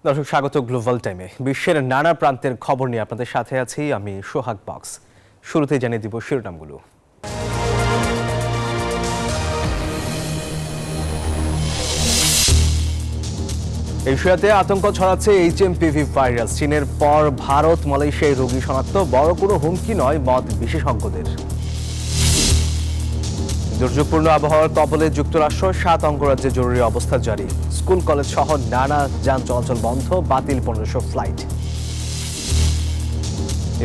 দর্শক স্বাগত গ্লোবাল টাইমে। বিশ্বের নানা প্রান্তের খবর নিয়ে আপনাদের সাথে আছি আমি সোহাগ বক্স। শুরুতেই জানিয়ে দিব শিরোনামগুলো। এশিয়াতে আতঙ্ক ছড়াচ্ছে HMPV ভাইরাস। চীনের পর ভারত মালয়েশিয়ায় রোগী শনাক্ত, বড় কোনো হুমকি নয় মত বিশেষজ্ঞদের। দুর্যোগপূর্ণ আবহাওয়ার কবলে যুক্তরাষ্ট্র, 7 অঙ্গরাজ্যে জরুরি অবস্থা জারি। স্কুল কলেজ সহ নানা যান চলাচল বন্ধ, বাতিল 1500 ফ্লাইট।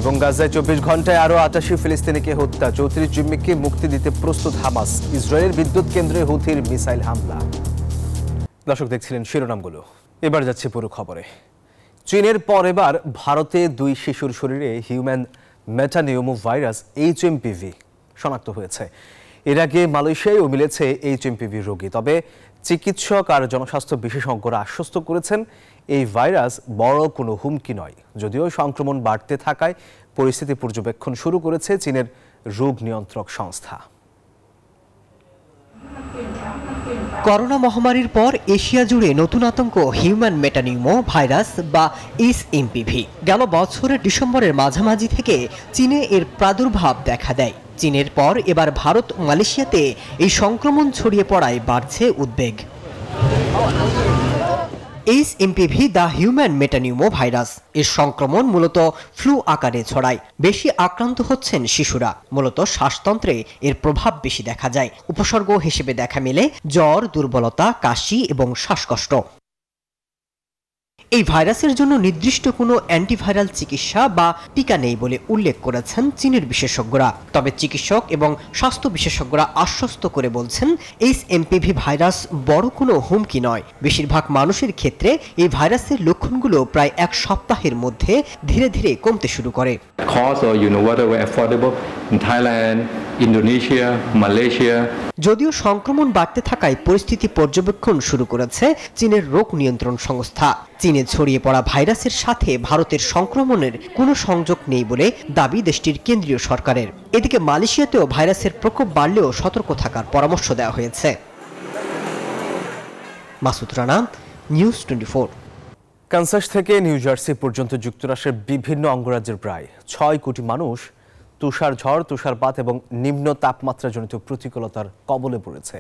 এবং গাজায় 24 ঘন্টায় আরও 88 ফিলিস্তিনিকে হত্যা, 34 জিম্মিকে মুক্তি দিতে প্রস্তুত হামাস। ইসরায়েলের বিদ্যুৎ কেন্দ্রে হুথির মিসাইল হামলা। দর্শক দেখছিলেন শিরোনামগুলো, এবার যাচ্ছে পুরো খবরে। চীনের পর এবার ভারতে 2 শিশুর শরীরে হিউম্যান মেটানিউমো ভাইরাস HMPV শনাক্ত হয়েছে। এর আগে মালয়েশিয়ায়ও মিলেছে HMPV রোগী। তবে চিকিৎসক আর জনস্বাস্থ্য বিশেষজ্ঞরা আশ্বস্ত করেছেন এই ভাইরাস বড় কোনো হুমকি নয়। যদিও সংক্রমণ বাড়তে থাকায় পরিস্থিতি পর্যবেক্ষণ শুরু করেছে চীনের রোগ নিয়ন্ত্রক সংস্থা। করোনা মহামারীর পর এশিয়া জুড়ে নতুন আতঙ্ক হিউম্যান মেটানিউমো ভাইরাস বা HMPV। গেল বছরের ডিসেম্বরের মাঝামাঝি থেকে চীনে এর প্রাদুর্ভাব দেখা দেয়। চীনের পর এবার ভারত ও মালয়েশিয়াতে এই সংক্রমণ ছড়িয়ে পড়ায় বাড়ছে উদ্বেগ। HMPV the human metapneumo virus, এর সংক্রমণ মূলত ফ্লু আকারে ছড়ায়। বেশি আক্রান্ত হচ্ছেন শিশুরা। মূলত শ্বাসতন্ত্রে এর প্রভাব বেশি দেখা যায়। উপসর্গ হিসেবে দেখা মেলে জ্বর, দুর্বলতা, কাশি এবং শ্বাসকষ্ট। এই ভাইরাসের জন্য নির্দিষ্ট কোনো অ্যান্টিভাইরাল চিকিৎসা বা টিকা নেই বলে উল্লেখ করেছেন চীনের বিশেষজ্ঞরা। তবে চিকিৎসক এবং স্বাস্থ্য বিশেষজ্ঞরা আশ্বস্ত করে বলছেন HMPV ভাইরাস বড় কোনো হুমকি নয়। বেশিরভাগ মানুষের ক্ষেত্রে এই ভাইরাসের লক্ষণগুলো প্রায় 1 সপ্তাহের মধ্যে ধীরে ধীরে কমতে শুরু করে। যদিও সংক্রমণ বাড়তে থাকায় পরিস্থিতি পর্যবেক্ষণ শুরু করেছে চীনের রোগ নিয়ন্ত্রণ সংস্থা। চীনে ছড়িয়ে পড়া ভাইরাসের সাথে ভারতের সংক্রমণের কোনো সংযোগ নেই বলে দাবি দেশটির কেন্দ্রীয় সরকারের। এদিকে মালয়েশিয়াতেও ভাইরাসের প্রকোপ বাড়লেও সতর্ক থাকার পরামর্শ দেওয়া হয়েছে। মাসুদ রানা, নিউজ 24। কানসাস থেকে নিউ জার্সি পর্যন্ত যুক্তরাষ্ট্রের বিভিন্ন অঙ্গরাজ্যের প্রায় 6 কোটি মানুষ তুষার ঝড়, তুষারপাত এবং নিম্ন তাপমাত্রাজনিত প্রতিকূলতার কবলে পড়েছে।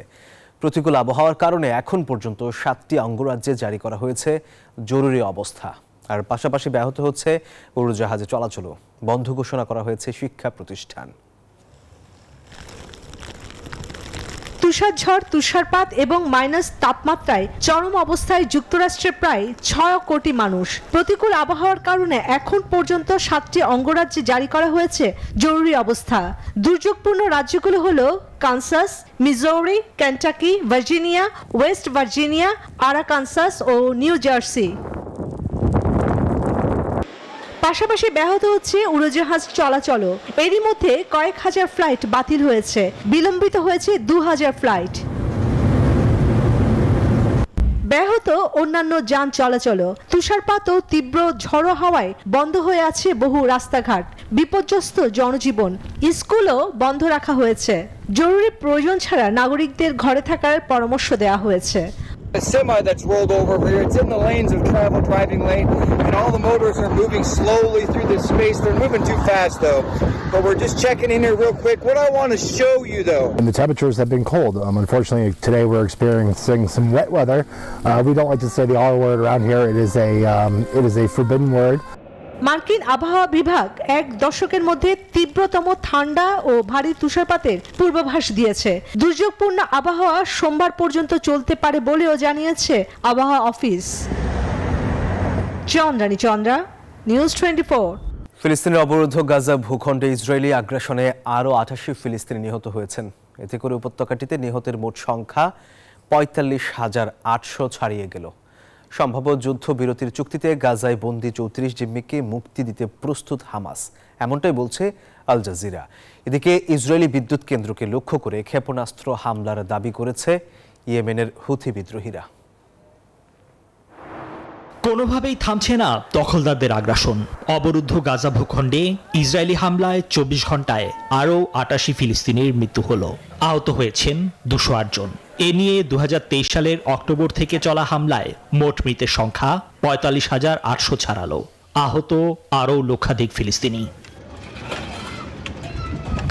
প্রতিকূল আবহাওয়ার কারণে এখন পর্যন্ত 7টি অঙ্গরাজ্যে জারি করা হয়েছে জরুরি অবস্থা। আর পাশাপাশি ব্যাহত হচ্ছে উড়োজাহাজে চলাচলও। বন্ধ ঘোষণা করা হয়েছে শিক্ষা প্রতিষ্ঠান। তুষার ঝড়, তুষারপাত এবং মাইনাস তাপমাত্রায় চরম অবস্থায় যুক্তরাষ্ট্রের প্রায় 6 কোটি মানুষ। প্রতিকূল আবহাওয়ার কারণে এখন পর্যন্ত 7টি অঙ্গরাজ্যে জারি করা হয়েছে জরুরি অবস্থা। দুর্যোগপূর্ণ রাজ্যগুলো হলো Kansas, Missouri, Kentucky, Virginia, West Virginia, Arkansas ও নিউ জার্সি। পাশাপাশি ব্যাহত হচ্ছে উড়োজাহাজ চলাচলও। এরই মধ্যে কয়েক হাজার ফ্লাইট বাতিল হয়েছে, বিলম্বিত হয়েছে 2000 ফ্লাইট। ব্যাহত অন্যান্য যান চলাচলও। তুষারপাত ও তীব্র ঝড়ো হাওয়ায় বন্ধ হয়ে আছে বহু রাস্তাঘাট, বিপর্যস্ত জনজীবন। স্কুলও বন্ধ রাখা হয়েছে। জরুরি প্রয়োজন ছাড়া নাগরিকদের ঘরে থাকার পরামর্শ দেওয়া হয়েছে। A semi that's rolled over here, it's in the lanes of travel, driving lane, and all the motors are moving slowly through this space. They're moving too fast though, but we're just checking in here real quick. What I want to show you though. And the temperatures have been cold. Unfortunately, today we're experiencing some wet weather. We don't like to say the R word around here. It is a forbidden word. মার্কিন আবহাওয়া বিভাগ 1 দশকের মধ্যে তীব্রতম ঠান্ডা ও ভারী তুষারপাতের পূর্বাভাস দিয়েছে। দুর্যোগপূর্ণ আবহাওয়া সোমবার পর্যন্ত চলতে পারে বলেও জানিয়েছে আবহাওয়া অফিস। চন্দ্রা, নিউজ 24। ফিলিস্তিনের অবরুদ্ধ গাজা ভূখণ্ডে ইসরায়েলি আগ্রাসনে আরও 88 ফিলিস্তিনি নিহত হয়েছেন। এতে করে উপত্যকাটিতে নিহতের মোট সংখ্যা 45,800 ছাড়িয়ে গেল। সম্ভাব্য যুদ্ধবিরতির চুক্তিতে গাজায় বন্দী 34 জিম্মিকে মুক্তি দিতে প্রস্তুত হামাস, এমনটাই বলছে আল জাজিরা। এদিকে ইসরায়েলি বিদ্যুৎ কেন্দ্রকে লক্ষ্য করে ক্ষেপণাস্ত্র হামলার দাবি করেছে ইয়েমেনের হুথি বিদ্রোহীরা। কোনোভাবেই থামছে না দখলদারদের আগ্রাসন। অবরুদ্ধ গাজা ভূখণ্ডে ইসরায়েলি হামলায় 24 ঘন্টায় আরও 88 ফিলিস্তিনির মৃত্যু হলো। আহত হয়েছেন 208 জন। এ নিয়ে 2023 সালের অক্টোবর থেকে চলা হামলায় মোট মৃতের সংখ্যা 45,800 ছাড়ালো। আহত আরও লক্ষাধিক ফিলিস্তিনি।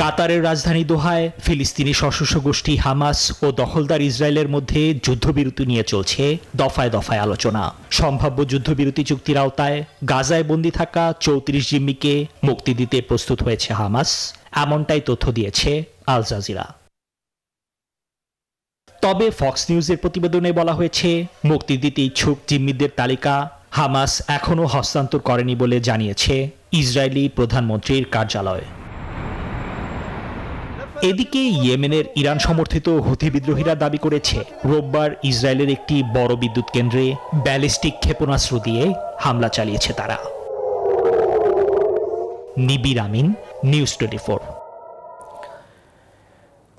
কাতারের রাজধানী দোহায় ফিলিস্তিনি সশস্ত্র গোষ্ঠী হামাস ও দখলদার ইসরায়েলের মধ্যে যুদ্ধবিরতি নিয়ে চলছে দফায় দফায় আলোচনা। সম্ভাব্য যুদ্ধবিরতি চুক্তির আওতায় গাজায় বন্দী থাকা 34 জিম্মিকে মুক্তি দিতে প্রস্তুত হয়েছে হামাস, এমনটাই তথ্য দিয়েছে আল জাজিরা। তবে ফক্স নিউজের প্রতিবেদনে বলা হয়েছে, মুক্তি দিতে ইচ্ছুক জিম্মিদের তালিকা হামাস এখনও হস্তান্তর করেনি বলে জানিয়েছে ইসরায়েলি প্রধানমন্ত্রীর কার্যালয়। এদিকে ইয়েমেনের ইরান সমর্থিত হুথি বিদ্রোহীরা দাবি করেছে রোববার ইসরায়েলের একটি বড় বিদ্যুৎ কেন্দ্রে ব্যালিস্টিক ক্ষেপণাস্ত্র দিয়ে হামলা চালিয়েছে তারা। নিবির আমিন, নিউজ 24।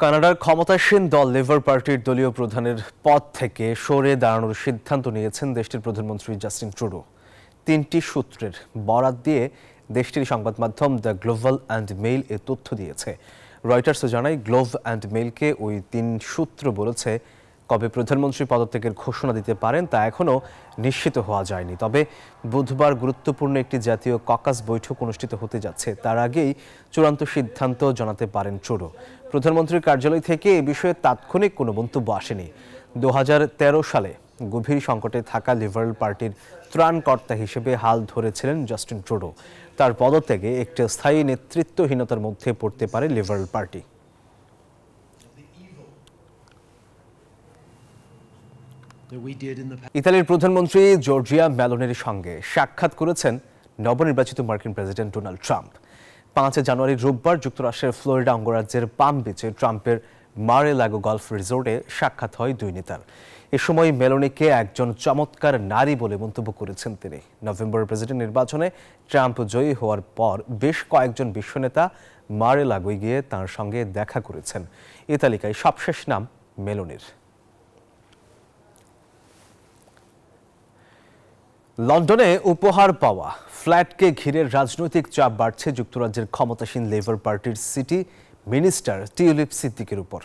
কানাডার ক্ষমতাসীন দল লেবার পার্টির দলীয় প্রধানের পদ থেকে সরে দাঁড়ানোর সিদ্ধান্ত নিয়েছেন দেশটির প্রধানমন্ত্রী জাস্টিন ট্রুডো। 3টি সূত্রের বরাত দিয়ে দেশটির সংবাদ মাধ্যম দ্য গ্লোবাল অ্যান্ড মেইল এ তথ্য দিয়েছে। রয়টার্সও জানায়, গ্লোভ অ্যান্ড মেইলকে ওই 3 সূত্র বলেছে কবে প্রধানমন্ত্রী পদত্যাগের ঘোষণা দিতে পারেন তা এখনও নিশ্চিত হওয়া যায়নি। তবে বুধবার গুরুত্বপূর্ণ একটি জাতীয় ককাস বৈঠক অনুষ্ঠিত হতে যাচ্ছে, তার আগেই চূড়ান্ত সিদ্ধান্ত জানাতে পারেন ট্রুডো। প্রধানমন্ত্রীর কার্যালয় থেকে এ বিষয়ে তাৎক্ষণিক কোনো মন্তব্য আসেনি। 2013 সালে গভীর সংকটে থাকা লিবারেল পার্টির ত্রাণকর্তা হিসেবে হাল ধরেছিলেন জাস্টিন ট্রুডো। তার পদত্যাগে একটি স্থায়ী নেতৃত্বহীনতার মধ্যে পড়তে পারে লিবারেল পার্টি। ইতালির প্রধানমন্ত্রী জর্জিয়া মেলোনির সঙ্গে সাক্ষাৎ করেছেন নবনির্বাচিত মার্কিন প্রেসিডেন্ট ডোনাল্ড ট্রাম্প। 5 জানুয়ারি রোববার যুক্তরাষ্ট্রের ফ্লোরিডা অঙ্গরাজ্যের পাম বিচে ট্রাম্পের মার-এ-লাগো গলফ রিসোর্টে সাক্ষাৎ হয় দুই নেতার। এ সময় মেলোনিকে একজন চমৎকার নারী বলে মন্তব্য করেছেন তিনি। নভেম্বরের প্রেসিডেন্ট নির্বাচনে ট্রাম্প জয়ী হওয়ার পর বেশ কয়েকজন বিশ্বনেতা মার-এ-লাগোয় গিয়ে তাঁর সঙ্গে দেখা করেছেন। এ তালিকায় সবশেষ নাম মেলোনির। লন্ডনে উপহার পাওয়া ফ্ল্যাটকে ঘিরে রাজনৈতিক চাপ বাড়ছে যুক্তরাজ্যের ক্ষমতাসীন লেবার পার্টির সিটি মিনিস্টার টিউলিপ সিদ্দিকের উপর।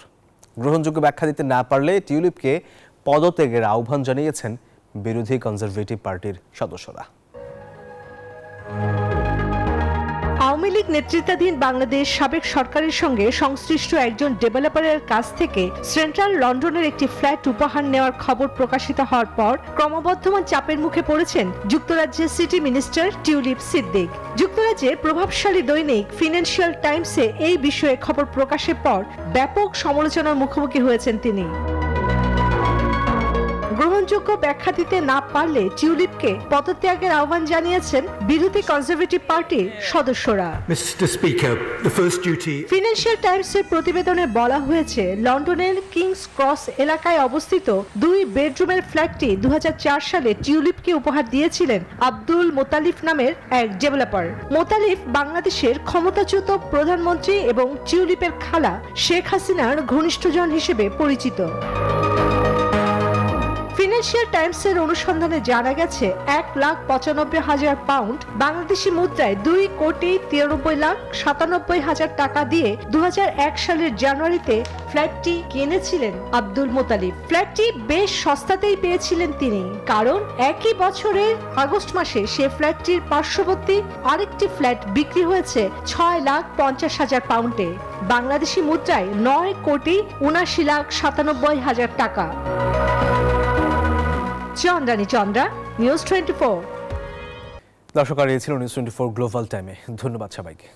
গ্রহণযোগ্য ব্যাখ্যা দিতে না পারলে টিউলিপকে পদত্যাগের আহ্বান জানিয়েছেন বিরোধী কনজারভেটিভ পার্টির সদস্যরা। আওয়ামী লীগ নেতৃত্বাধীন বাংলাদেশ সাবেক সরকারের সঙ্গে সংশ্লিষ্ট একজন ডেভেলপারের কাছ থেকে সেন্ট্রাল লন্ডনের একটি ফ্ল্যাট উপহার নেওয়ার খবর প্রকাশিত হওয়ার পর ক্রমবর্ধমান চাপের মুখে পড়েছেন যুক্তরাজ্যের সিটি মিনিস্টার টিউলিপ সিদ্দিক। যুক্তরাজ্যের প্রভাবশালী দৈনিক ফিনান্সিয়াল টাইমসে এই বিষয়ে খবর প্রকাশের পর ব্যাপক সমালোচনার মুখোমুখি হয়েছেন তিনি। গ্রহণযোগ্য ব্যাখ্যা দিতে না পারলে টিউলিপকে পদত্যাগের আহ্বান জানিয়েছেন বিরোধী কনজারভেটিভ পার্টির সদস্যরা। ফিনান্সিয়াল টাইমসের প্রতিবেদনে বলা হয়েছে, লন্ডনের কিংস ক্রস এলাকায় অবস্থিত 2 বেডরুমের ফ্ল্যাটটি 2004 সালে টিউলিপকে উপহার দিয়েছিলেন আব্দুল মোতালিফ নামের এক ডেভেলপার। মোতালিফ বাংলাদেশের ক্ষমতাচ্যুত প্রধানমন্ত্রী এবং টিউলিপের খালা শেখ হাসিনার ঘনিষ্ঠজন হিসেবে পরিচিত। ফিনান্সিয়াল টাইমসের অনুসন্ধানে জানা গেছে 1,95,000 পাউন্ড বাংলাদেশি মুদ্রায় 2,93,97,000 টাকা দিয়ে 2001 সালের জানুয়ারিতে ফ্ল্যাটটি কিনেছিলেন আব্দুল মোতালিফ। ফ্ল্যাটটি বেশ সস্তাতেই পেয়েছিলেন তিনি, কারণ একই বছরের আগস্ট মাসে সে ফ্ল্যাটটির পার্শ্ববর্তী আরেকটি ফ্ল্যাট বিক্রি হয়েছে 6,50,000 পাউন্ডে, বাংলাদেশি মুদ্রায় 9,79,97,000 টাকা। চন্দ্রানী চন্দ্রা, নিউজ 24। দর্শক, আর এই ছিল নিউজ 24 গ্লোবাল টাইমে। ধন্যবাদ সবাইকে।